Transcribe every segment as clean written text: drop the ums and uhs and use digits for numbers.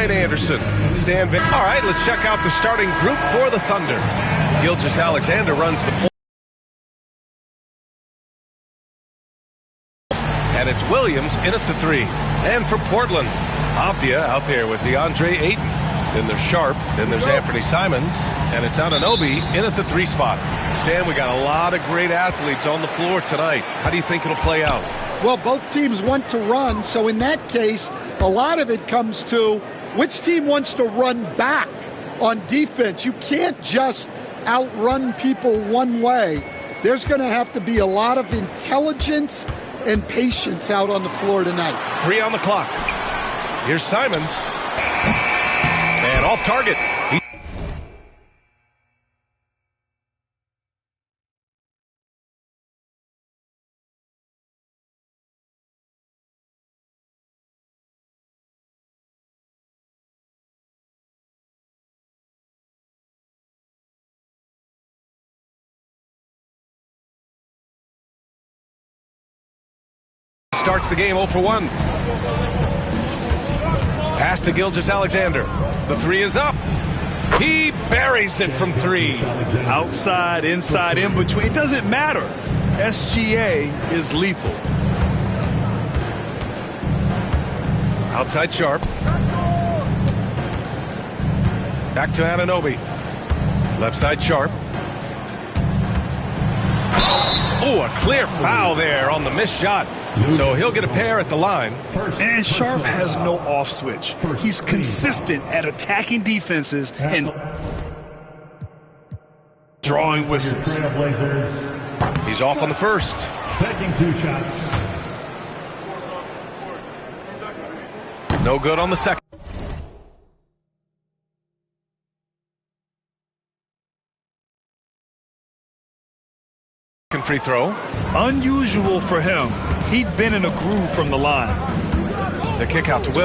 right, Anderson. All right, let's check out the starting group for the Thunder. Gilgeous-Alexander runs the point. And it's Williams in at the 3. And for Portland, Avdia out there with DeAndre Ayton. Then there's Sharp. Then there's Anthony Simons. And it's Anunoby in at the 3 spot. Stan, we got a lot of great athletes on the floor tonight. How do you think it'll play out? Well, both teams want to run. So in that case, a lot of it comes to which team wants to run back on defense. You can't just outrun people one way. There's going to have to be a lot of intelligence and patience out on the floor tonight. 3 on the clock. Here's Simons. And off target. Starts the game 0 for 1. Pass to Gilgeous-Alexander. The 3 is up. He buries it from 3. Outside, inside, in between. It doesn't matter. SGA is lethal. Outside Sharp. Back to Anunoby. Left side Sharp. Oh, a clear foul there on the missed shot. So he'll get a pair at the line. And Sharp has no off switch. He's consistent at attacking defenses and drawing whistles. He's off on the first. Taking 2 shots. No good on the second. Free throw. Unusual for him. He'd been in a groove from the line. The kick out to Will.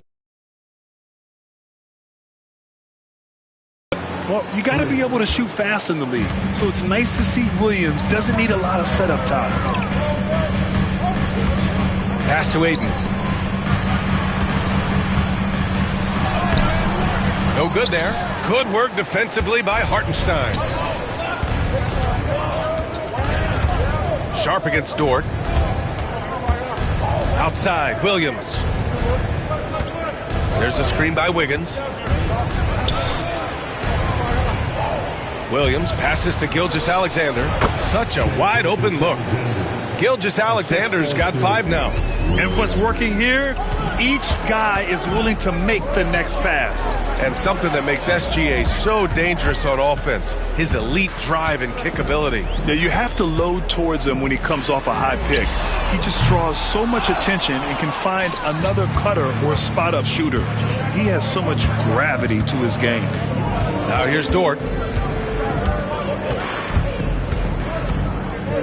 Well, you got to be able to shoot fast in the league. So it's nice to see Williams doesn't need a lot of setup time. Pass to Ayton. No good there. Good work defensively by Hartenstein. Sharp against Dort. Outside, Williams. There's a screen by Wiggins. Williams passes to Gilgeous-Alexander. Such a wide open look. Gilgeous-Alexander's got 5 now. And what's working here? Each guy is willing to make the next pass. And something that makes SGA so dangerous on offense, his elite drive and kick ability. Now you have to load towards him when he comes off a high pick. He just draws so much attention and can find another cutter or spot-up shooter. He has so much gravity to his game. Now here's Dort.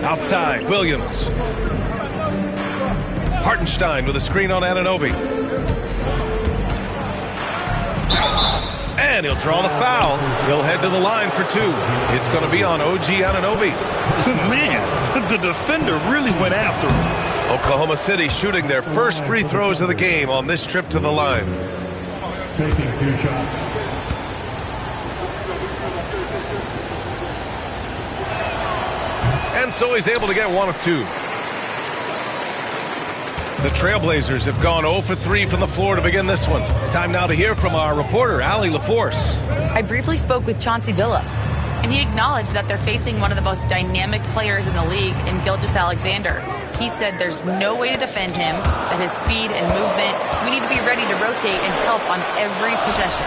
Outside, Williams. Hartenstein with a screen on Anunoby. And he'll draw the foul. He'll head to the line for 2. It's going to be on OG Anunoby. Man, the defender really went after him. Oklahoma City shooting their first free throws of the game on this trip to the line. Taking 2 shots. And so he's able to get 1 of 2. The Trailblazers have gone 0 for 3 from the floor to begin this one. Time now to hear from our reporter, Allie LaForce. I briefly spoke with Chauncey Billups, and he acknowledged that they're facing one of the most dynamic players in the league in Gilgeous-Alexander. He said there's no way to defend him, that his speed and movement, we need to be ready to rotate and help on every possession.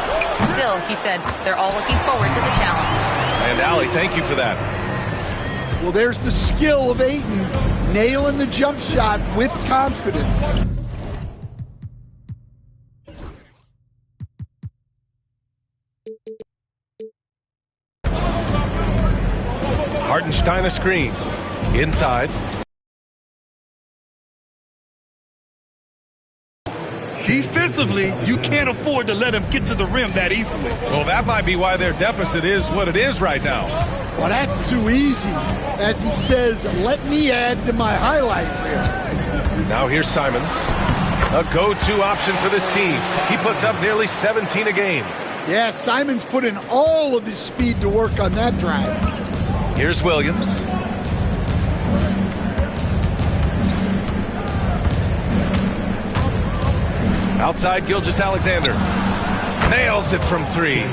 Still, he said they're all looking forward to the challenge. And Allie, thank you for that. Well, there's the skill of Ayton, nailing the jump shot with confidence. Hartenstein a screen. Inside. Defensively, you can't afford to let him get to the rim that easily. Well, that might be why their deficit is what it is right now. Well, that's too easy. As he says, let me add to my highlight reel. Now here's Simons. A go-to option for this team. He puts up nearly 17 a game. Yeah, Simons put in all of his speed to work on that drive. Here's Williams. Outside Gilgeous-Alexander. Nails it from 3.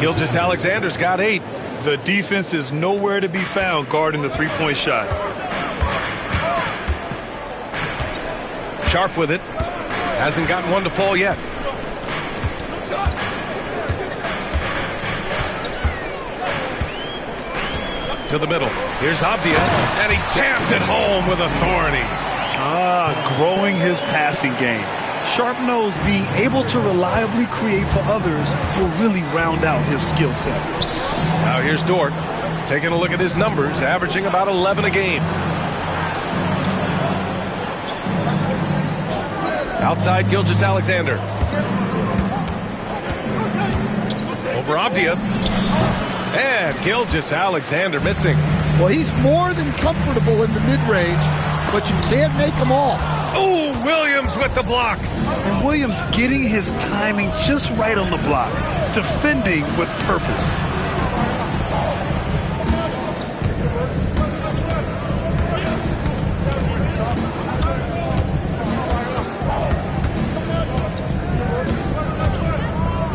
Gilgeous-Alexander's got 8. The defense is nowhere to be found guarding the three-point shot. Sharp with it. Hasn't gotten one to fall yet. To the middle. Here's Avdia, and he jams it home with authority. Growing his passing game. Sharp knows being able to reliably create for others will really round out his skill set. Now here's Dort, taking a look at his numbers, averaging about 11 a game. Outside Gilgeous-Alexander. Over Avdia. And Gilgeous-Alexander missing. Well, he's more than comfortable in the mid-range, but you can't make them all. Oh, Williams with the block. And Williams getting his timing just right on the block, defending with purpose.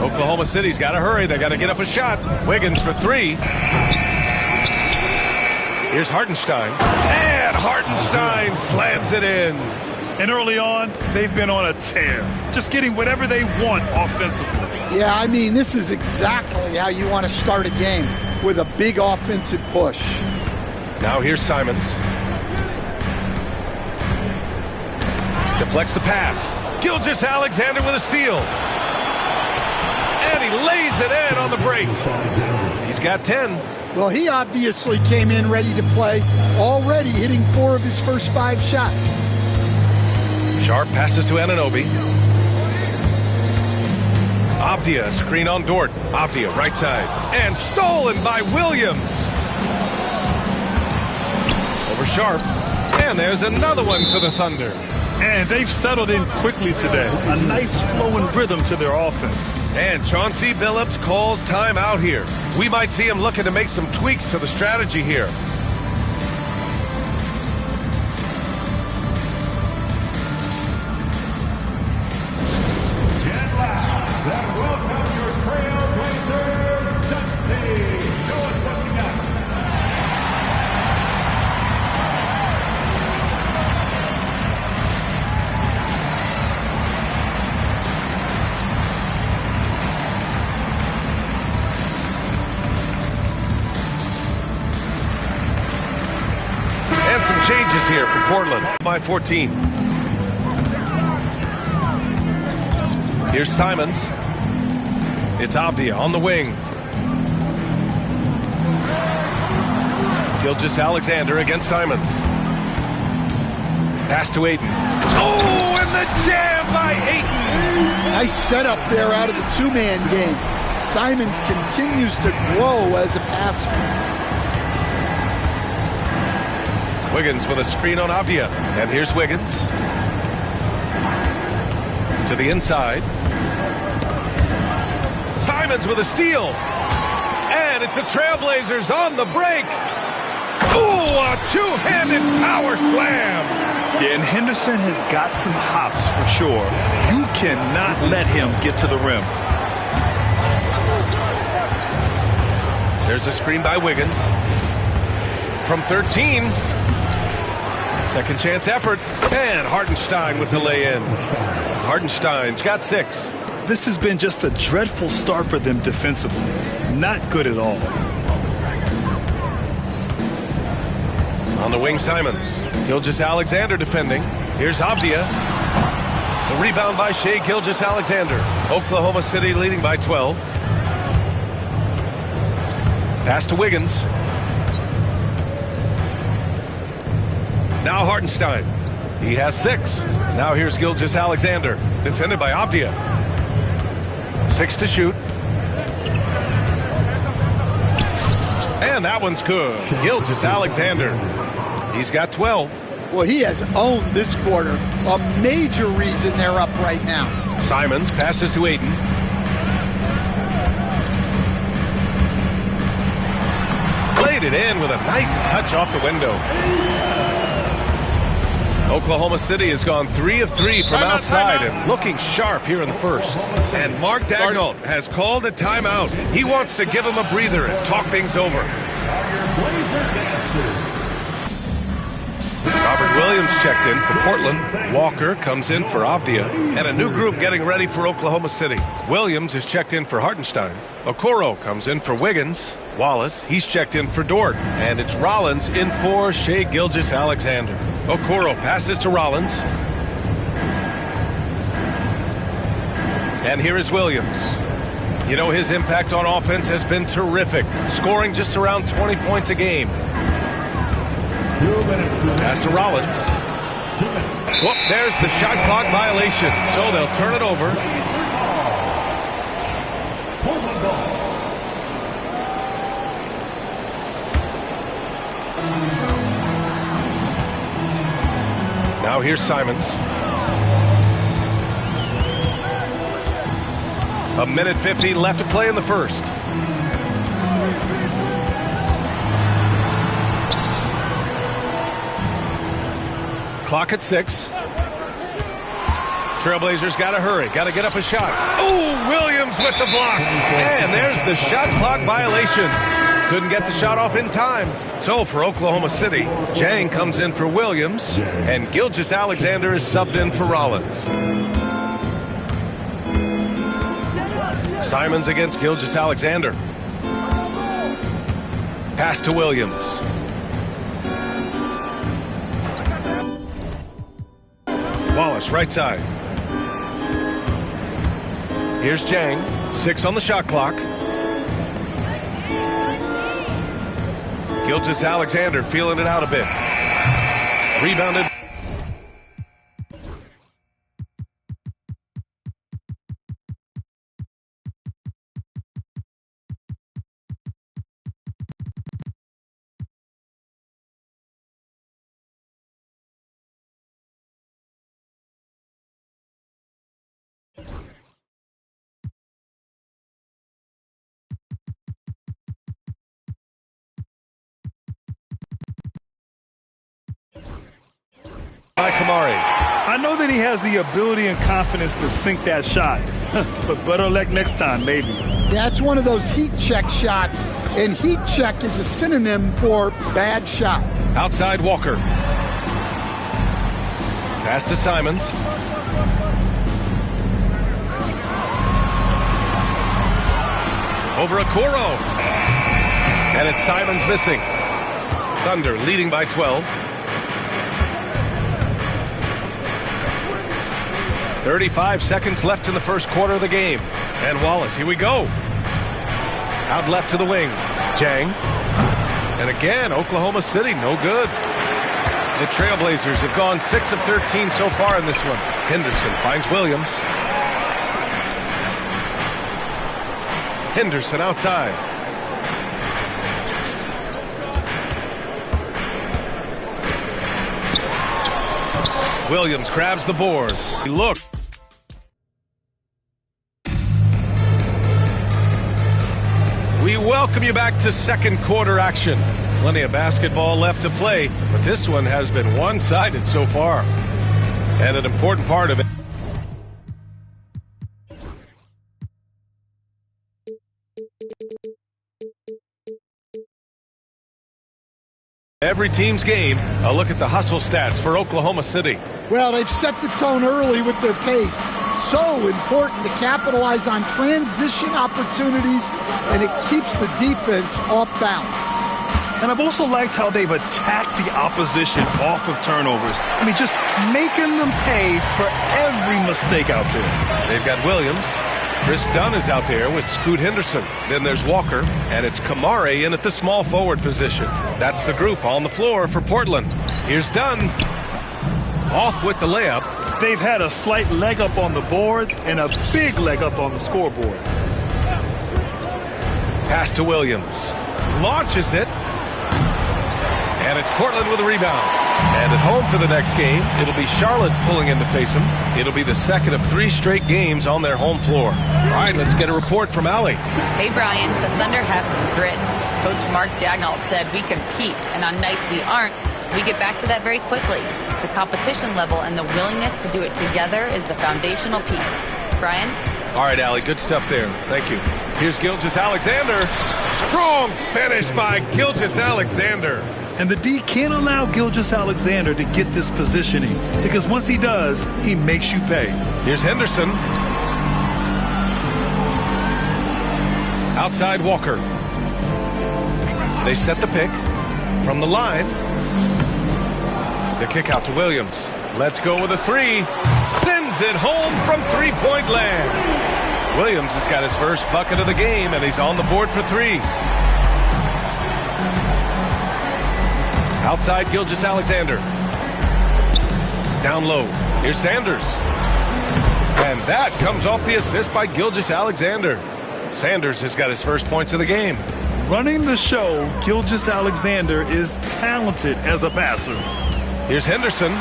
Oklahoma City's got to hurry. They got to get up a shot. Wiggins for 3. Here's Hartenstein. And Hartenstein slams it in. And early on, they've been on a tear, just getting whatever they want offensively. Yeah, I mean, this is exactly how you want to start a game, with a big offensive push. Now here's Simons. Deflects the pass. Gilgeous-Alexander with a steal. And he lays it in on the break. He's got 10. Well, he obviously came in ready to play, already hitting 4 of his first 5 shots. Sharp passes to Anunoby. Avdia, screen on Dort. Avdia, right side. And stolen by Williams. Over Sharp. And there's another one for the Thunder. And they've settled in quickly today. A nice flow and rhythm to their offense. And Chauncey Billups calls timeout here. We might see him looking to make some tweaks to the strategy here. Some changes here for Portland by 14. Here's Simons. It's Avdia on the wing. Gilgeous-Alexander against Simons. Pass to Ayton. Oh, and the jam by Ayton. Nice setup there out of the 2-man game. Simons continues to grow as a passer. Wiggins with a screen on Avdia. And here's Wiggins. To the inside. Simons with a steal. And it's the Trailblazers on the break. Ooh, a two-handed power slam. Yeah, and Henderson has got some hops for sure. You cannot let him get to the rim. There's a screen by Wiggins. From 13. Second chance effort. And Hartenstein with the lay-in. Hartenstein's got 6. This has been just a dreadful start for them defensively. Not good at all. On the wing, Simons. Gilgeous-Alexander defending. Here's Avdia. The rebound by Shai Gilgeous-Alexander. Oklahoma City leading by 12. Pass to Wiggins. Now Hartenstein. He has 6. Now here's Gilgeous-Alexander. Defended by Avdia. 6 to shoot. And that one's good. Gilgeous-Alexander. He's got 12. Well, he has owned this quarter. A major reason they're up right now. Simons passes to Ayton. Played it in with a nice touch off the window. Oklahoma City has gone 3 of 3 from outside and looking sharp here in the first. And Mark Daignault has called a timeout. He wants to give him a breather and talk things over. Robert Williams checked in for Portland. Walker comes in for Avdia. And a new group getting ready for Oklahoma City. Williams is checked in for Hartenstein. Okoro comes in for Wiggins. Wallace, he's checked in for Dort. And it's Rollins in for Shai Gilgeous-Alexander. Okoro passes to Rollins. And here is Williams. You know, his impact on offense has been terrific, scoring just around 20 points a game. Pass to Rollins. Whoop, there's the shot clock violation, so they'll turn it over. Now here's Simons. A minute 50 left to play in the first. Clock at 6. Trailblazers got to hurry. Got to get up a shot. Oh, Williams with the block. And there's the shot clock violation. Couldn't get the shot off in time. So for Oklahoma City, Jang comes in for Williams, and Gilgeous-Alexander is subbed in for Rollins. Simons against Gilgeous-Alexander. Pass to Williams. Wallace, right side. Here's Jang. 6 on the shot clock. Gilgeous-Alexander feeling it out a bit. Rebounded. By Kamari. I know that he has the ability and confidence to sink that shot, but better luck next time, maybe. Yeah, it's one of those heat check shots, and heat check is a synonym for bad shot. Outside Walker. Pass to Simons. Over Okoro. And it's Simons missing. Thunder leading by 12. 35 seconds left in the first quarter of the game. And Wallace, here we go. Out left to the wing. Jang. And again, Oklahoma City, no good. The Trailblazers have gone 6 of 13 so far in this one. Henderson finds Williams. Henderson outside. Williams grabs the board. Look. We welcome you back to second quarter action. Plenty of basketball left to play, but this one has been one-sided so far. And an important part of it. Every team's game, a look at the hustle stats for Oklahoma City. Well, they've set the tone early with their pace. So important to capitalize on transition opportunities, and it keeps the defense off balance. And I've also liked how they've attacked the opposition off of turnovers. I mean, just making them pay for every mistake out there. They've got Williams. Chris Dunn is out there with Scoot Henderson. Then there's Walker, and it's Kamari in at the small forward position. That's the group on the floor for Portland. Here's Dunn. Off with the layup. They've had a slight leg up on the boards and a big leg up on the scoreboard. Pass to Williams. Launches it. And it's Portland with a rebound. And at home for the next game, it'll be Charlotte pulling in to face them. It'll be the second of 3 straight games on their home floor. All right, let's get a report from Allie. Hey, Brian, the Thunder have some grit. Coach Mark Daigneault said we compete, and on nights we aren't, we get back to that very quickly. The competition level and the willingness to do it together is the foundational piece. Brian? All right, Allie, good stuff there. Thank you. Here's Gilgeous-Alexander. Strong finish by Gilgeous-Alexander. And the D can't allow Gilgeous-Alexander to get this positioning, because once he does, he makes you pay. Here's Henderson. Outside Walker. They set the pick from the line. The kick out to Williams. Let's go with a 3. Sends it home from three-point land. Williams has got his first bucket of the game, and he's on the board for 3. Outside Gilgeous-Alexander. Down low. Here's Sanders. And that comes off the assist by Gilgeous-Alexander. Sanders has got his first points of the game. Running the show, Gilgeous-Alexander is talented as a passer. Here's Henderson.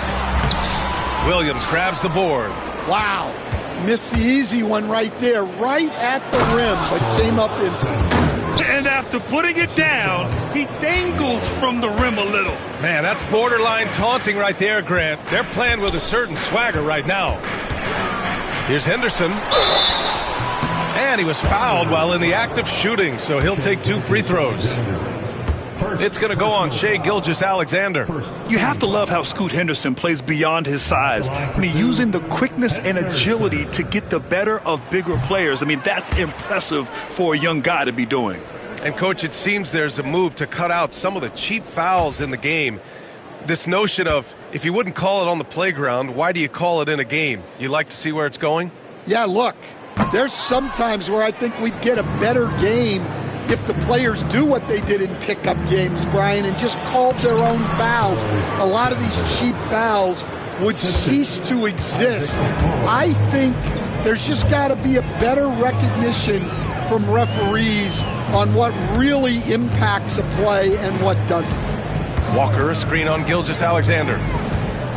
Williams grabs the board. Wow. Missed the easy one right there, right at the rim, but came up empty. And after putting it down, he dangles from the rim a little. Man, that's borderline taunting right there, Grant. They're playing with a certain swagger right now. Here's Henderson. And he was fouled while in the act of shooting, so he'll take 2 free throws. It's going to go on Shai Gilgeous-Alexander. You have to love how Scoot Henderson plays beyond his size. I mean, using the quickness and agility to get the better of bigger players. I mean, that's impressive for a young guy to be doing. And, Coach, it seems there's a move to cut out some of the cheap fouls in the game. This notion of, if you wouldn't call it on the playground, why do you call it in a game? You like to see where it's going? Yeah, look, there's some times where I think we'd get a better game if the players do what they did in pickup games, Brian, and just called their own fouls. A lot of these cheap fouls would cease to exist. I think there's just got to be a better recognition from referees on what really impacts a play and what doesn't. Walker, a screen on Gilgeous-Alexander.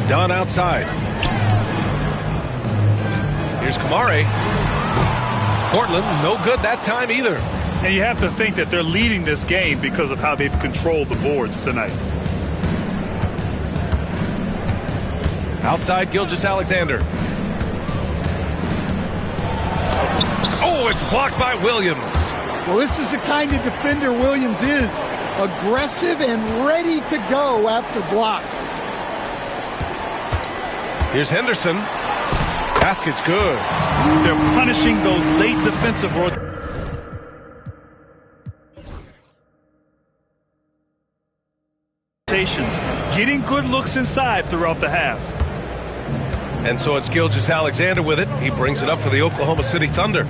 Dunn outside. Here's Kamare. Portland, no good that time either. And you have to think that they're leading this game because of how they've controlled the boards tonight. Outside Gilgeous-Alexander. Oh, it's blocked by Williams. Well, this is the kind of defender Williams is. Aggressive and ready to go after blocks. Here's Henderson. Basket's good. They're punishing those late defensive rotations, getting good looks inside throughout the half. And so it's Gilgeous-Alexander with it. He brings it up for the Oklahoma City Thunder.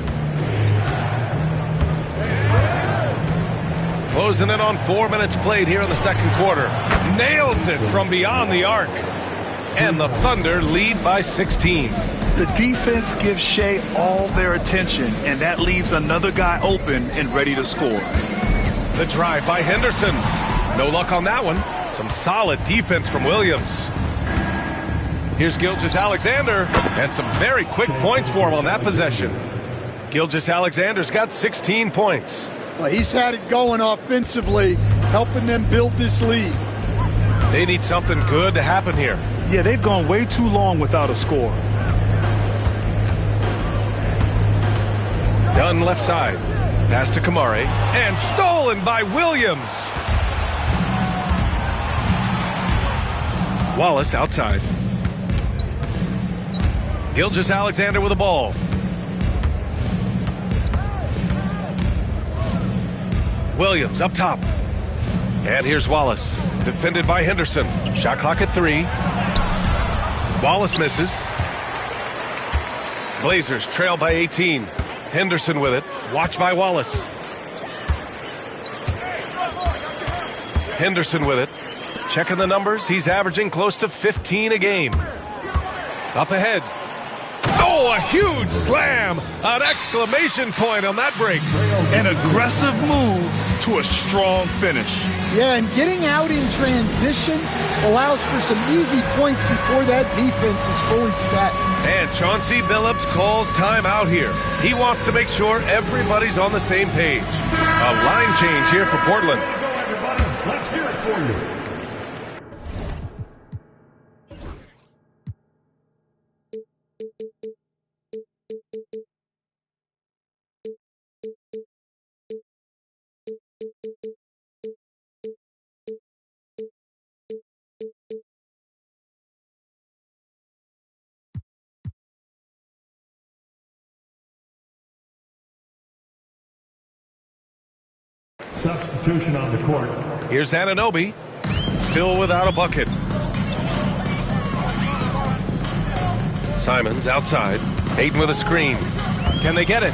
Closing in on 4 minutes played here in the second quarter. Nails it from beyond the arc. And the Thunder lead by 16. The defense gives Shai all their attention, and that leaves another guy open and ready to score. The drive by Henderson. No luck on that one. Some solid defense from Williams. Here's Gilgeous-Alexander, and some very quick points for him on that possession. Gilgeous-Alexander's got 16 points. Well, he's had it going offensively, helping them build this lead. They need something good to happen here. Yeah, they've gone way too long without a score. Dunn left side. Pass to Kamare. And stolen by Williams. Wallace outside. Gilgeous-Alexander with the ball. Williams up top. And here's Wallace. Defended by Henderson. Shot clock at 3. Wallace misses. Blazers trail by 18. Henderson with it. Watched by Wallace. Henderson with it. Checking the numbers. He's averaging close to 15 a game. Up ahead. Oh, Oh, a huge slam. An exclamation point on that break. An aggressive move to a strong finish. Yeah, and getting out in transition allows for some easy points before that defense is fully set. And Chauncey Billups calls timeout here. He wants to make sure everybody's on the same page. A line change here for Portland. Let's hear it for you. Substitution on the court. Here's Anunoby, still without a bucket. Simons outside. Ayton with a screen. Can they get it?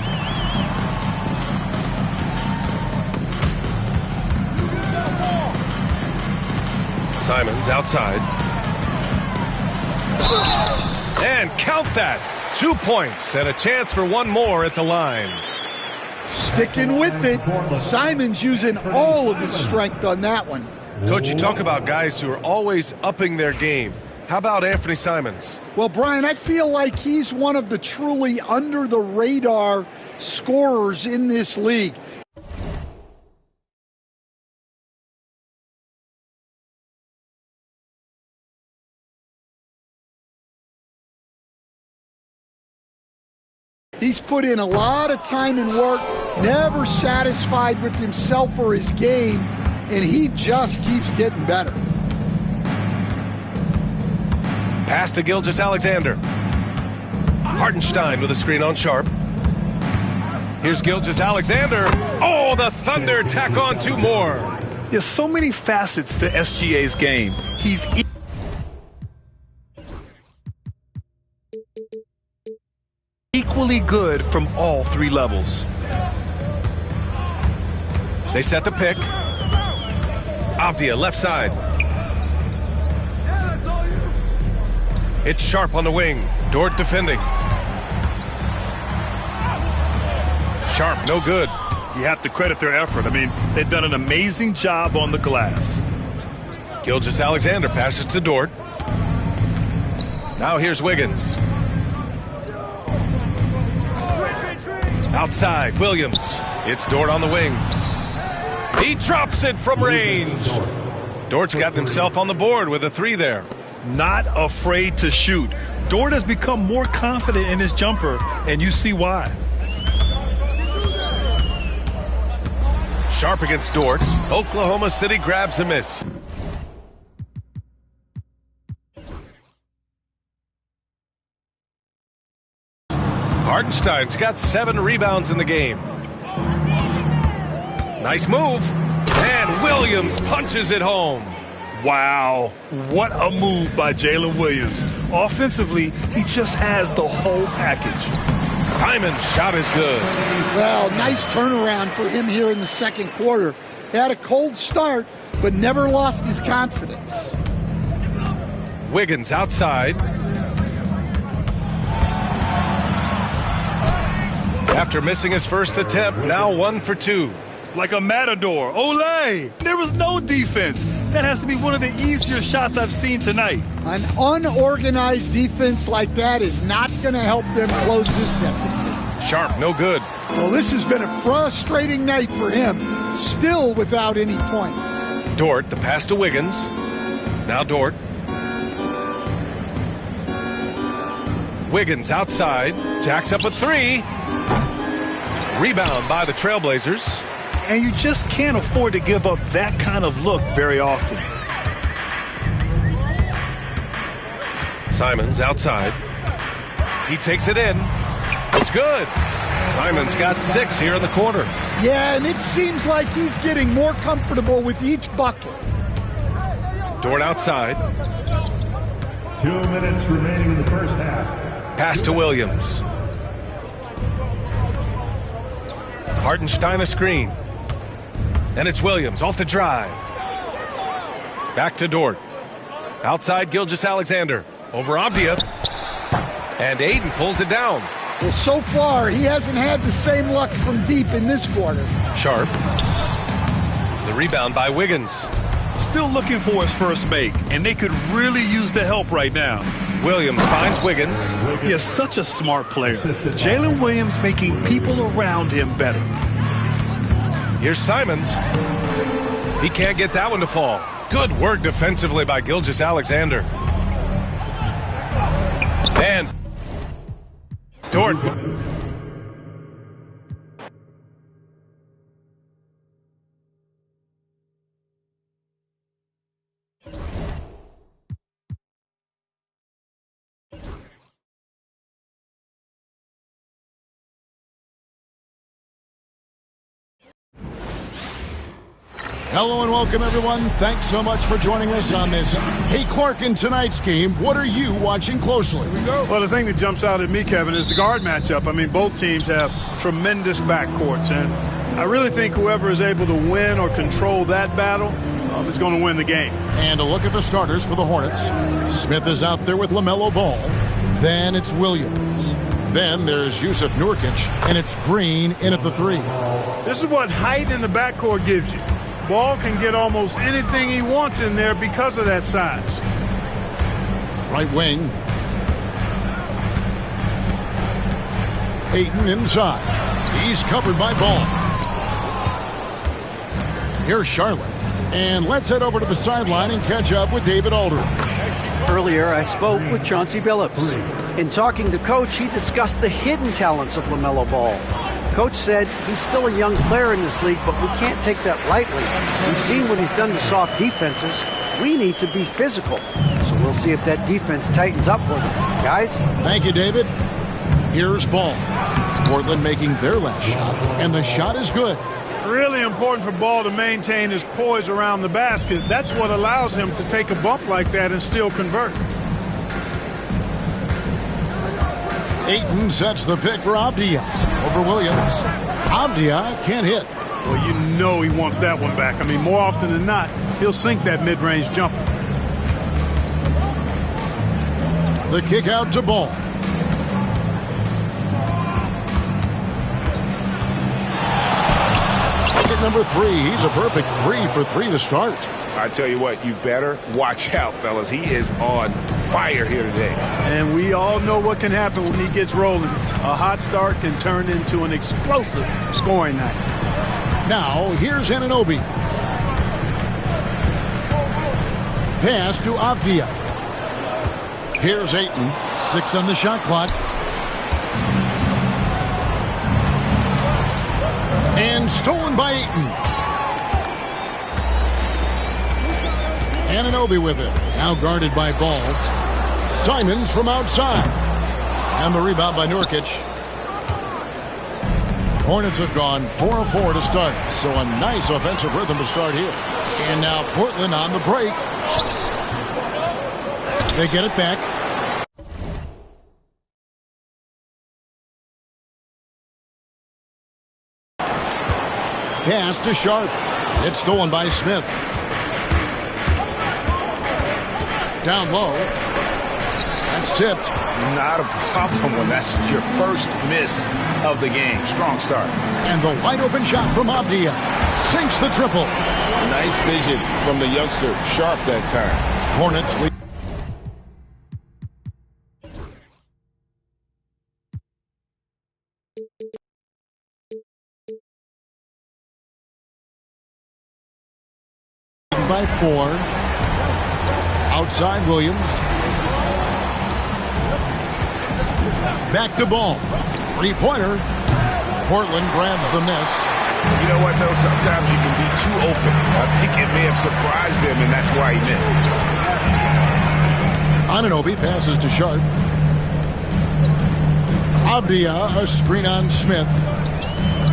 Simons outside. And count that. 2 points and a chance for one more at the line. Sticking with it. Simons using all of his strength on that one. Coach, you talk about guys who are always upping their game. How about Anthony Simons? Well, Brian, I feel like he's one of the truly under-the-radar scorers in this league. He's put in a lot of time and work, never satisfied with himself or his game, and he just keeps getting better. Pass to Gilgeous-Alexander. Hartenstein with a screen on Sharp. Here's Gilgeous-Alexander. Oh, the Thunder tack on 2 more. There's so many facets to SGA's game. He's equally good from all 3 levels. They set the pick. Avdia left side. It's Sharp on the wing. Dort defending. Sharp, no good. You have to credit their effort. I mean, they've done an amazing job on the glass. Gilgeous-Alexander passes to Dort. Now here's Wiggins. Outside, Williams. It's Dort on the wing. He drops it from range. Dort's got himself on the board with a 3 there. Not afraid to shoot. Dort has become more confident in his jumper, and you see why. Sharp against Dort. Oklahoma City grabs a miss. Hartenstein's got 7 rebounds in the game. Nice move. And Williams punches it home. Wow, what a move by Jalen Williams. Offensively, he just has the whole package. Simon's shot is good. Well, nice turnaround for him here in the second quarter. He had a cold start, but never lost his confidence. Wiggins outside. After missing his first attempt, now 1 for 2. Like a matador. Olay! There was no defense. That has to be one of the easier shots I've seen tonight. An unorganized defense like that is not going to help them close this deficit. Sharp, no good. Well, this has been a frustrating night for him, still without any points. Dort, the pass to Wiggins. Now Dort. Wiggins outside. Jacks up a 3. Rebound by the Trailblazers. And you just can't afford to give up that kind of look very often. Simons outside. He takes it in. It's good. Simons got 6 here in the quarter. Yeah, and it seems like he's getting more comfortable with each bucket. Dort outside. 2 minutes remaining in the first half. Pass to Williams. Hartenstein a screen. And it's Williams off the drive. Back to Dort. Outside Gilgeous-Alexander. Over Avdia. And Ayton pulls it down. Well, so far, he hasn't had the same luck from deep in this quarter. Sharp. The rebound by Wiggins. Still looking for his first make, and they could really use the help right now. Williams finds Wiggins. He is such a smart player. Jalen Williams making people around him better. Here's Simons. He can't get that one to fall. Good work defensively by Gilgeous-Alexander. And Dort. Hello and welcome, everyone. Thanks so much for joining us on this Hey Clark in tonight's game. What are you watching closely? Well, the thing that jumps out at me, Kevin, is the guard matchup. I mean, both teams have tremendous backcourts, and I really think whoever is able to win or control that battle is going to win the game. And a look at the starters for the Hornets. Smith is out there with LaMelo Ball. Then it's Williams. Then there's Yusuf Nurkic, and it's Green in at the 3. This is what height in the backcourt gives you. Ball can get almost anything he wants in there because of that size. Right wing. Ayton inside. He's covered by Ball. Here's Charlotte. And let's head over to the sideline and catch up with David Aldridge. Earlier, I spoke with Chauncey Billups. In talking to Coach, he discussed the hidden talents of LaMelo Ball. Coach said he's still a young player in this league, but we can't take that lightly. We've seen what he's done to soft defenses. We need to be physical. So we'll see if that defense tightens up for them. Guys? Thank you, David. Here's Ball. Portland making their last shot, and the shot is good. Really important for Ball to maintain his poise around the basket. That's what allows him to take a bump like that and still convert. Ayton sets the pick for Avdia over Williams. Avdia can't hit. Well, you know he wants that one back. I mean, more often than not, he'll sink that mid-range jumper. The kick out to Ball. Bucket number 3. He's a perfect 3 for 3 to start. I tell you what, you better watch out, fellas. He is on fire here today. And we all know what can happen when he gets rolling. A hot start can turn into an explosive scoring night. Now, here's Anunoby. Pass to Avdia. Here's Ayton. 6 on the shot clock. And stolen by Ayton. Anunoby with it. Now guarded by Ball. Simons from outside. And the rebound by Nurkic. Hornets have gone 4 of 4 to start. So a nice offensive rhythm to start here. And now Portland on the break. They get it back. Pass to Sharp. It's stolen by Smith. Down low. That's tipped. Not a problem when that's your first miss of the game. Strong start. And the wide open shot from Avdia sinks the triple. Nice vision from the youngster. Sharp that time. Hornets lead. By 4. Outside Williams. Back to Ball. 3-pointer. Portland grabs the miss. You know what, though? Sometimes you can be too open. I think it may have surprised him, and that's why he missed. Anunoby passes to Sharp. Avdia, a screen on Smith.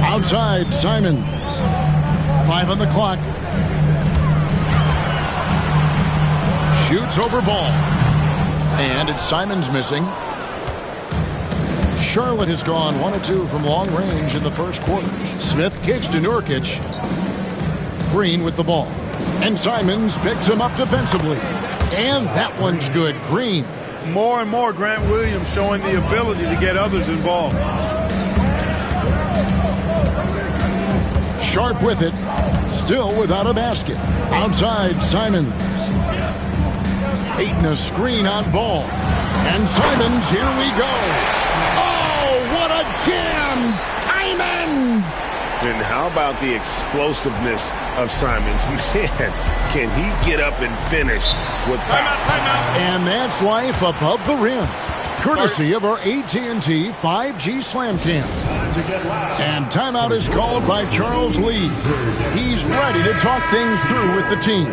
Outside, Simons. 5 on the clock. Shoots over Ball. And it's Simons missing. Charlotte has gone 1 of 2 from long range in the first quarter. Smith kicks to Nurkic. Green with the ball. And Simons picks him up defensively. And that one's good. Green more and more Grant Williams showing the ability to get others involved. Sharp with it, still without a basket. Outside, Simons. Ayton a screen on Ball. And Simons, here we go. Oh, what a jam! Simons! And how about the explosiveness of Simons? Man, can he get up and finish with power? And that's life above the rim. Courtesy of our AT&T 5G Slam Cam. And timeout is called by Charles Lee. He's ready to talk things through with the team.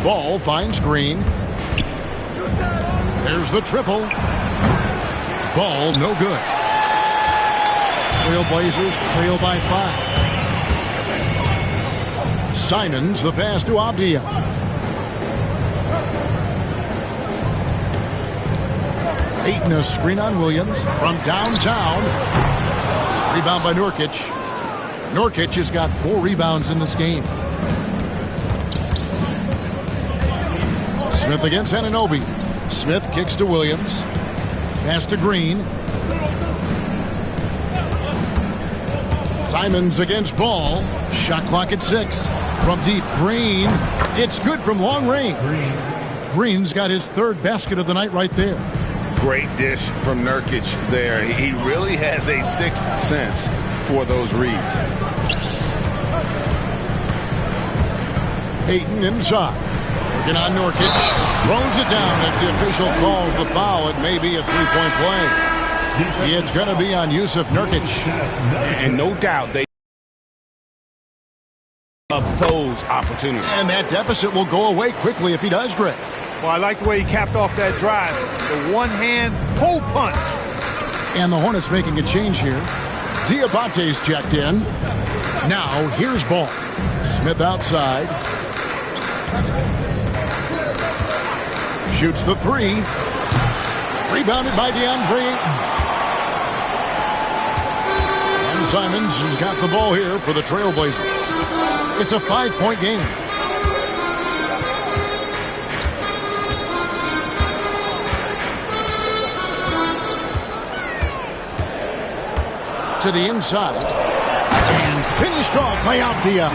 Ball finds Green. There's the triple. Ball no good. Trailblazers trail by 5. Simons the pass to Abdia. Ayton a screen on Williams from downtown. Rebound by Nurkic. Nurkic has got 4 rebounds in this game. Smith against Anunoby. Smith kicks to Williams. Pass to Green. Simons against Ball. Shot clock at 6. From deep, Green. It's good from long range. Green's got his 3rd basket of the night right there. Great dish from Nurkic there. He really has a 6th sense for those reads. Ayton inside. Working on Nurkic. Throws it down as the official calls the foul. It may be a 3-point play. It's going to be on Yusuf Nurkic. And no doubt they of those opportunities. And that deficit will go away quickly if he does, Greg. Well, I like the way he capped off that drive. The one-hand pull punch. And the Hornets making a change here. Diabate's checked in. Now, here's Ball. Smith outside. Shoots the 3. Rebounded by DeAndre Ayton. And Simons has got the ball here for the Trailblazers. It's a 5-point game. To the inside. And finished off by Abdia.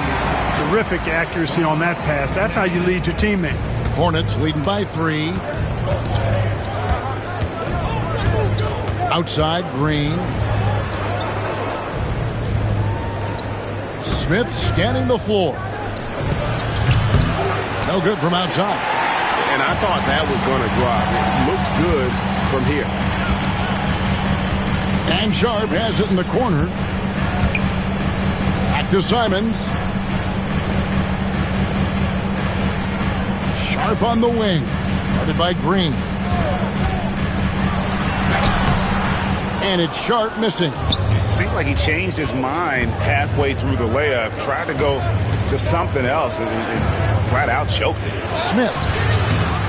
Terrific accuracy on that pass. That's how you lead your teammate. Hornets leading by 3. Outside, Green. Smith scanning the floor. No good from outside. And I thought that was going to drop. It looked good from here. And Sharp has it in the corner. Back to Simons. Sharp on the wing. Guarded by Green. And it's Sharp missing. It seemed like he changed his mind halfway through the layup. Tried to go to something else and flat out choked it. Smith.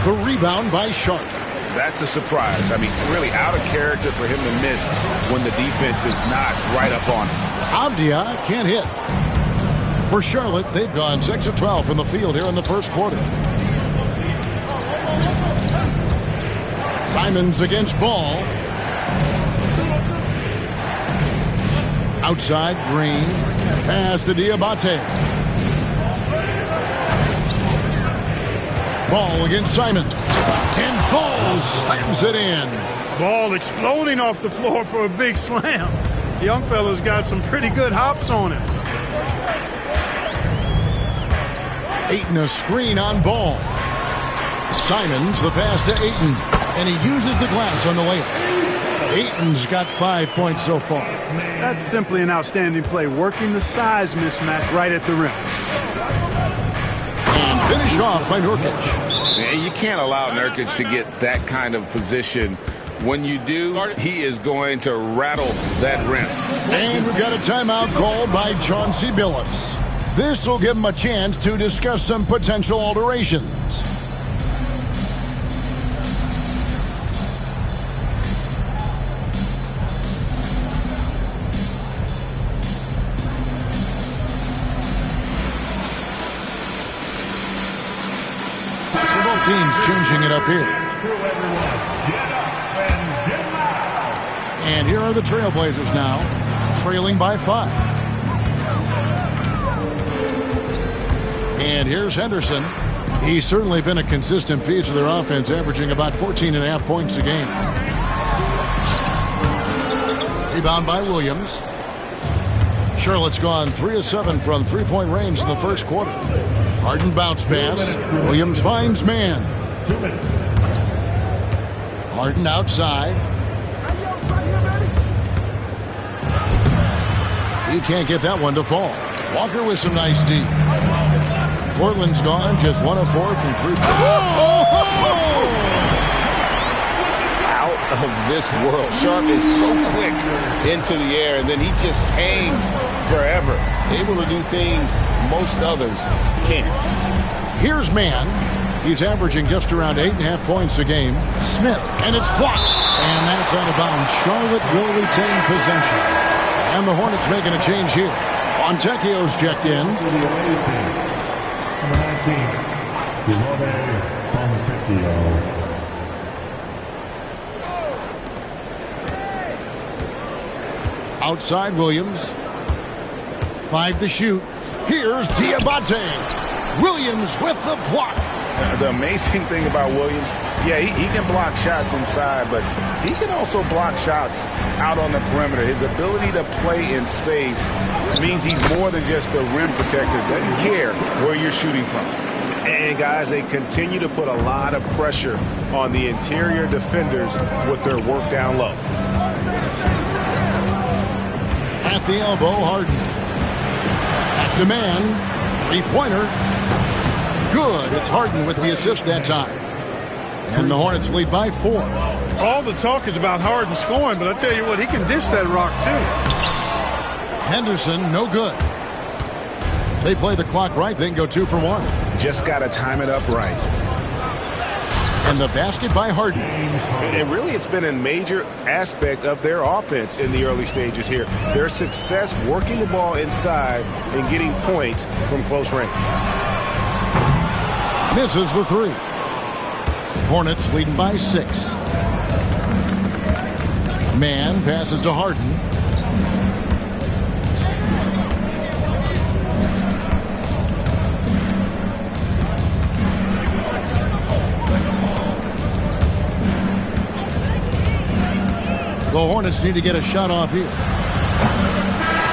The rebound by Sharp. That's a surprise. I mean, really out of character for him to miss when the defense is not right up on him. Abdia can't hit. For Charlotte, they've gone 6 of 12 from the field here in the first quarter. Simons against Ball. Outside, Green. Pass to Diabate. Ball against Simon. And Ball slams it in. Ball exploding off the floor for a big slam. Young fella's got some pretty good hops on it. Ayton a screen on Ball. Simons the pass to Ayton. And he uses the glass on the layup. Ayton's got 5 points so far. That's simply an outstanding play, working the size mismatch right at the rim. And finished off by Nurkic. Man, you can't allow Nurkic to get that kind of position. When you do, he is going to rattle that rim. And we've got a timeout called by Chauncey Billups. This will give him a chance to discuss some potential alterations. changing it up here. And here are the Trailblazers now, trailing by 5. And here's Henderson. He's certainly been a consistent piece of their offense, averaging about 14.5 points a game. Rebound by Williams. Charlotte's gone 3 of 7 from three-point range in the first quarter. Harden bounce pass. Williams finds man. Harden outside. He can't get that one to fall. Walker with some nice D. Portland's gone just 1 of 4 from 3. Out of this world. Sharp is so quick into the air, and then he just hangs forever. Able to do things most others can't. Here's man. He's averaging just around 8.5 points a game. Smith, and it's blocked. And that's out of bounds. Charlotte will retain possession. And the Hornets making a change here. Fontecchio's checked in. Outside Williams. 5 to shoot. Here's Diabate. Williams with the block. The amazing thing about Williams, yeah, he can block shots inside, but he can also block shots out on the perimeter. His ability to play in space means he's more than just a rim protector. Doesn't care where you're shooting from. And, guys, they continue to put a lot of pressure on the interior defenders with their work down low. At the elbow, Harden. At the man, three-pointer. Good. It's Harden with the assist that time. And the Hornets lead by 4. All the talk is about Harden scoring, but I tell you what, he can dish that rock too. Henderson, no good. They play the clock right, they can go 2 for 1. Just got to time it up right. And the basket by Harden. And really, it's been a major aspect of their offense in the early stages here. Their success working the ball inside and getting points from close range. Misses the 3. Hornets leading by 6. Man passes to Harden. The Hornets need to get a shot off here.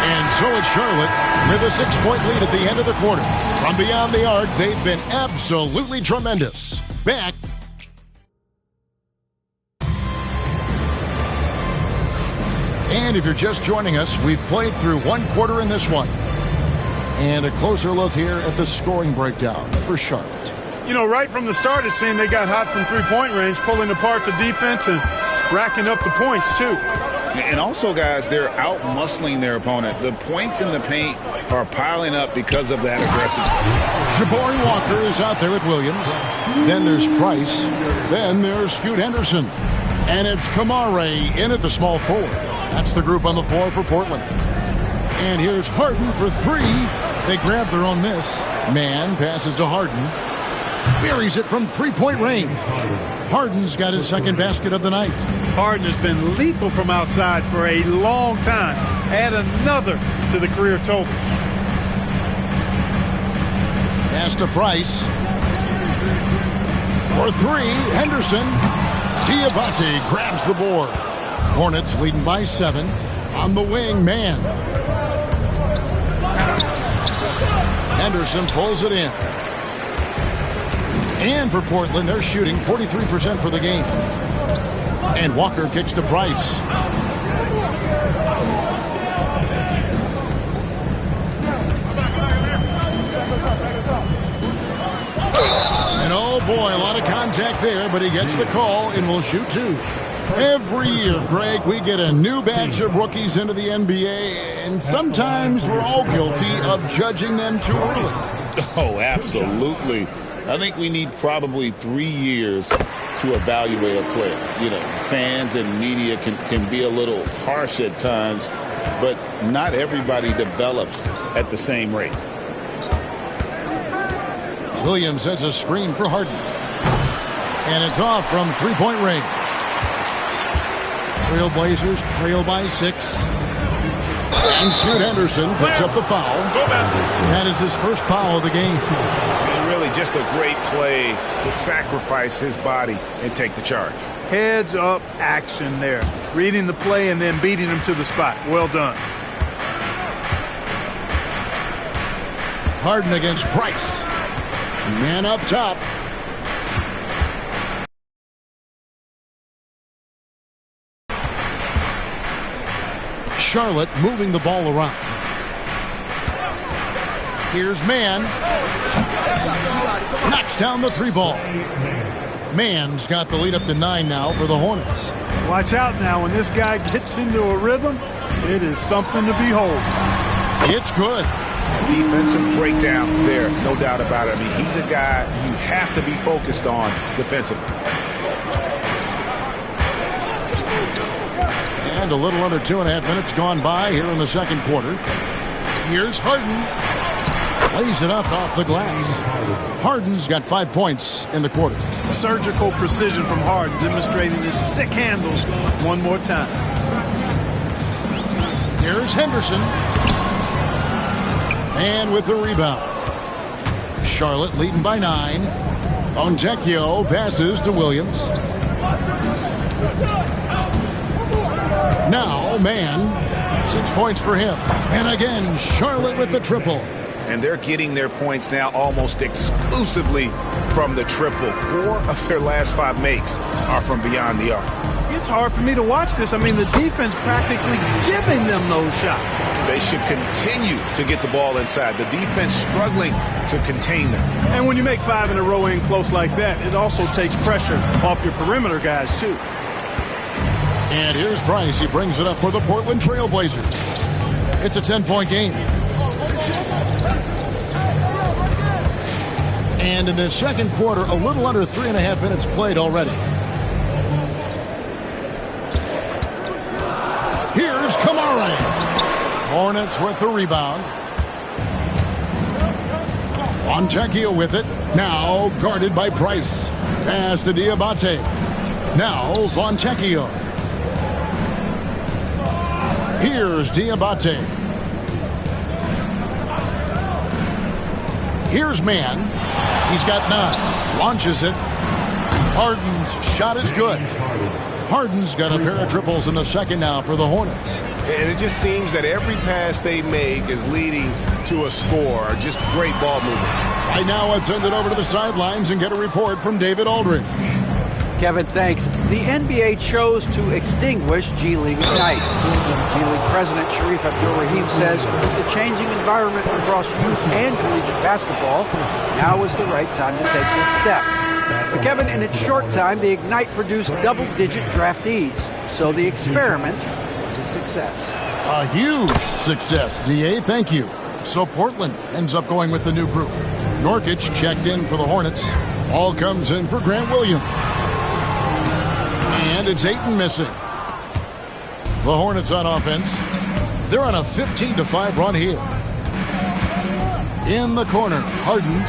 And so it's Charlotte with a 6-point lead at the end of the quarter. From beyond the arc, they've been absolutely tremendous. Back. And if you're just joining us, we've played through 1 quarter in this one. And a closer look here at the scoring breakdown for Charlotte. You know, right from the start, it seemed they got hot from three-point range, pulling apart the defense and racking up the points, too. And also, guys, they're out-muscling their opponent. The points in the paint are piling up because of that aggression. Jabari Walker is out there with Williams. Then there's Price. Then there's Scoot Henderson. And it's Kamare in at the small forward. That's the group on the floor for Portland. And here's Harden for 3. They grab their own miss. Man passes to Harden. Buries it from three-point range. Harden's got his second basket of the night. Harden has been lethal from outside for a long time. Add another to the career totals. Pass to Price. For 3, Henderson. Diabate grabs the board. Hornets leading by 7. On the wing, man. Henderson pulls it in. And for Portland, they're shooting 43% for the game. And Walker kicks to Price. And oh boy, a lot of contact there, but he gets the call and will shoot 2. Every year, Greg, we get a new batch of rookies into the NBA, and sometimes we're all guilty of judging them too early. Oh, absolutely. I think we need probably 3 years to evaluate a player. You know, fans and media can be a little harsh at times, but not everybody develops at the same rate. Williams sets a screen for Harden. And it's off from three-point range. Trailblazers trail by 6. And Scoot Henderson picks up the foul. That is his first foul of the game. And really just a great play to sacrifice his body and take the charge. Heads up action there. Reading the play and then beating him to the spot. Well done. Harden against Price. Man up top. Charlotte moving the ball around. Here's Mann. Knocks down the three ball. Mann's got the lead up to 9 now for the Hornets. Watch out now. When this guy gets into a rhythm, it is something to behold. It's good. Defensive breakdown there, no doubt about it. I mean, he's a guy you have to be focused on defensively. And a little under 2.5 minutes gone by here in the second quarter. Here's Harden. Lays it up off the glass. Harden's got 5 points in the quarter. Surgical precision from Harden, demonstrating his sick handles one more time. Here's Henderson. And with the rebound. Charlotte leading by 9. Fontecchio passes to Williams. Now, Mann. 6 points for him. And again, Charlotte with the triple. And they're getting their points now almost exclusively from the triple. 4 of their last 5 makes are from beyond the arc. It's hard for me to watch this. I mean, the defense practically giving them those shots. They should continue to get the ball inside. The defense struggling to contain them. And when you make 5 in a row in close like that, it also takes pressure off your perimeter guys, too. And here's Price. He brings it up for the Portland Trailblazers. It's a 10-point game. And in this second quarter, a little under 3.5 minutes played already. Here's Kamara. Hornets with the rebound. Fontecchio with it. Now guarded by Price. Pass to Diabate. Now Fontecchio. Here's Diabate. Here's Mann. He's got 9. Launches it. Harden's shot is good. Harden's got a pair of triples in the second now for the Hornets. And it just seems that every pass they make is leading to a score. Just great ball movement. Right now, let's send it over to the sidelines and get a report from David Aldridge. Kevin, thanks. The NBA chose to extinguish G League Ignite. G League President Sharif Abdul-Rahim says with the changing environment across youth and collegiate basketball, now is the right time to take this step. But Kevin, in its short time, the Ignite produced double-digit draftees. So the experiment was a success. A huge success, DA. Thank you. So Portland ends up going with the new group. Nurkic checked in for the Hornets. Ball comes in for Grant Williams. And it's Ayton missing. The Hornets on offense. They're on a 15-5 run here. In the corner, Harden.